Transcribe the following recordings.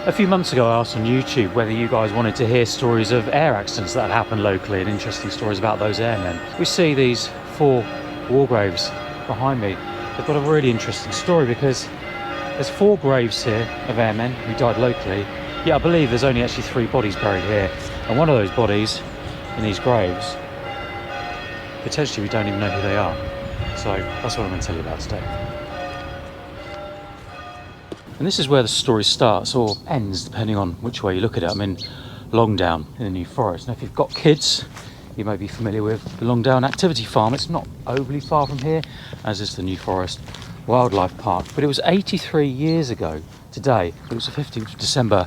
A few months ago I asked on YouTube whether you guys wanted to hear stories of air accidents that had happened locally and interesting stories about those airmen. We see these 4 war graves behind me. They've got a really interesting story because there's 4 graves here of airmen who died locally, yet I believe there's only actually 3 bodies buried here. And one of those bodies in these graves, potentially we don't even know who they are. So that's what I'm going to tell you about today. And this is where the story starts, or ends, depending on which way you look at it. I'm in Longdown in the New Forest. Now if you've got kids, you may be familiar with the Longdown Activity Farm. It's not overly far from here, as is the New Forest Wildlife Park. But it was 83 years ago today, it was the 15th of December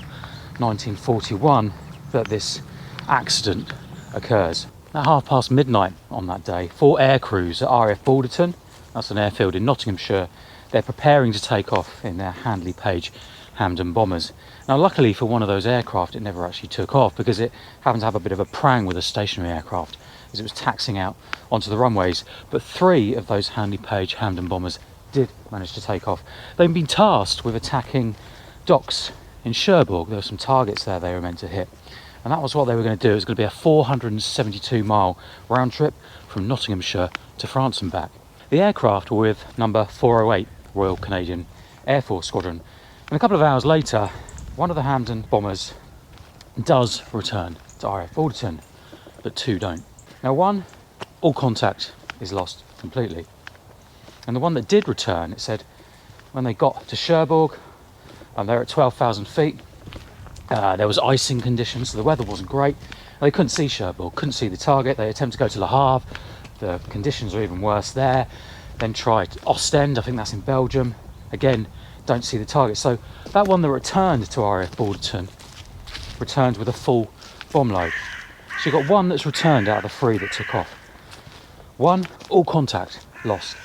1941, that this accident occurs. At midnight on that day, 4 aircrews at RAF Balderton, that's an airfield in Nottinghamshire, they're preparing to take off in their Handley Page Hampden bombers. Now luckily for one of those aircraft, it never actually took off because it happened to have a bit of a prang with a stationary aircraft as it was taxiing out onto the runways. But 3 of those Handley Page Hampden bombers did manage to take off. They've been tasked with attacking docks in Cherbourg. There were some targets there they were meant to hit. And that was what they were going to do. It was going to be a 472-mile round trip from Nottinghamshire to France and back. The aircraft were with number 408 Royal Canadian Air Force Squadron. And a couple of hours later, one of the Hampden bombers does return to RAF Balderton, but 2 don't. Now one, all contact is lost completely. And the one that did return, it said when they got to Cherbourg, and they're at 12,000 feet, there was icing conditions, so the weather wasn't great. They couldn't see Cherbourg, couldn't see the target. They attempted to go to Le Havre, the conditions are even worse there. Then tried Ostend, I think that's in Belgium. Again, don't see the target. So that one that returned to RAF Balderton returned with a full bomb load. So you've got one that's returned out of the 3 that took off. One, all contact lost.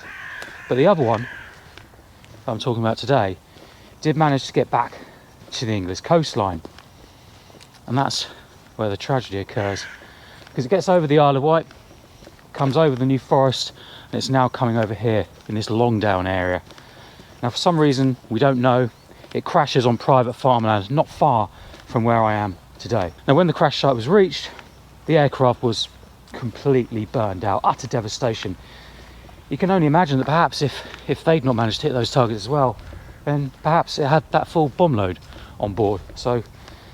But the other one that I'm talking about today did manage to get back to the English coastline. And that's where the tragedy occurs. Because it gets over the Isle of Wight, comes over the New Forest, and it's now coming over here in this Longdown area. Now for some reason, we don't know, it crashes on private farmland not far from where I am today. Now when the crash site was reached, the aircraft was completely burned out, utter devastation. You can only imagine that perhaps if they'd not managed to hit those targets as well, then perhaps it had that full bomb load on board. So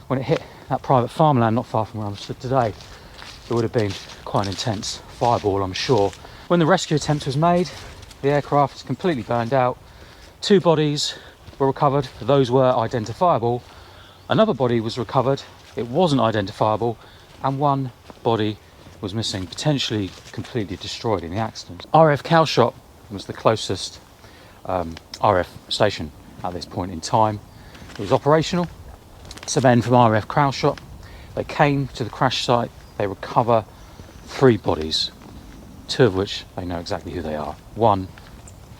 when it hit that private farmland not far from where I stood today, it would have been quite an intense fireball, I'm sure. When the rescue attempt was made, the aircraft was completely burned out. 2 bodies were recovered, those were identifiable. Another body was recovered, it wasn't identifiable, and 1 body was missing, potentially completely destroyed in the accident. RAF Calshot was the closest RAF station at this point in time. It was operational. So men from RAF Calshot, they came to the crash site, they recover 3 bodies, 2 of which they know exactly who they are. 1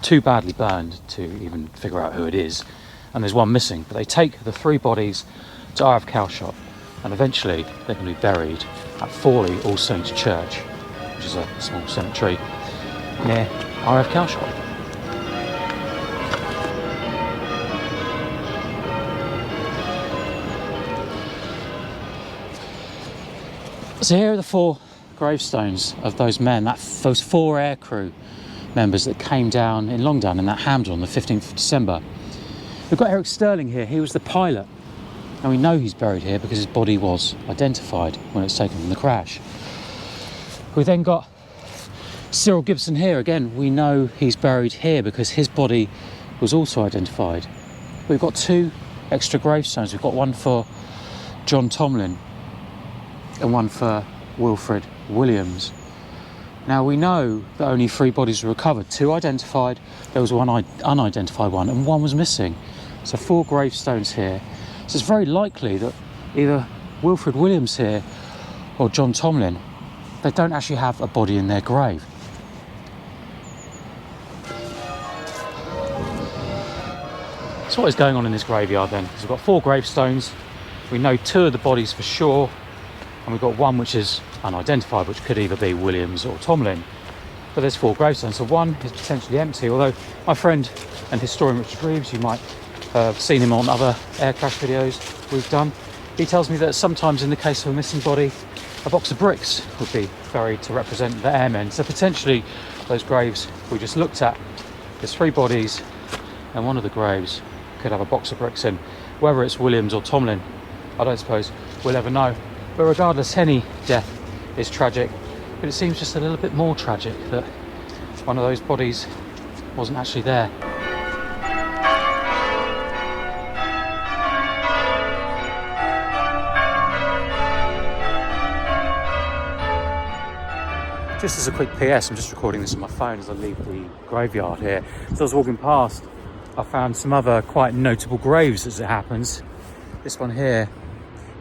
too badly burned to even figure out who it is, and there's 1 missing. But they take the 3 bodies to RAF Calshot, and eventually they're going to be buried at Forley All Saints Church, which is a small cemetery near RAF Calshot. So here are the 4 gravestones of those men, those 4 aircrew members that came down in Longdown in that Hampden on the 15th of December. We've got Eric Sterling here, he was the pilot, and we know he's buried here because his body was identified when it was taken from the crash. We've then got Cyril Gibson here, again we know he's buried here because his body was also identified. We've got 2 extra gravestones, we've got one for John Tomlin and one for Wilfred Williams. Now we know that only 3 bodies were recovered, 2 identified, there was 1 unidentified one, and 1 was missing. So 4 gravestones here. So it's very likely that either Wilfred Williams here or John Tomlin, they don't actually have a body in their grave. So what is going on in this graveyard then? Because we've got 4 gravestones, we know 2 of the bodies for sure, and we've got 1 which is unidentified, which could either be Williams or Tomlin. But there's 4 gravestones, so 1 is potentially empty, although my friend and historian Richard Reeves, you might I've seen him on other air crash videos we've done. He tells me that sometimes in the case of a missing body, a box of bricks would be buried to represent the airmen. So potentially those graves we just looked at, there's 3 bodies and one of the graves could have a box of bricks in. Whether it's Williams or Tomlin, I don't suppose we'll ever know. But regardless, any death is tragic, but it seems just a little bit more tragic that one of those bodies wasn't actually there. Just as a quick PS, I'm just recording this on my phone as I leave the graveyard here. As I was walking past, I found some other quite notable graves as it happens. This one here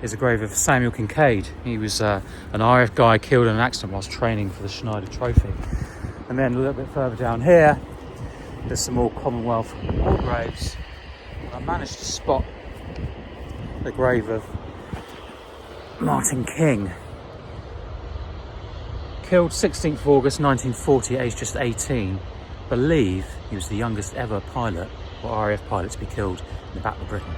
is a grave of Samuel Kincaid. He was an RAF guy killed in an accident whilst training for the Schneider Trophy. And then a little bit further down here, there's some more Commonwealth war graves. I managed to spot the grave of Martin King. Killed 16th of August 1940, aged just 18. Believe he was the youngest ever pilot or RAF pilot to be killed in the Battle of Britain.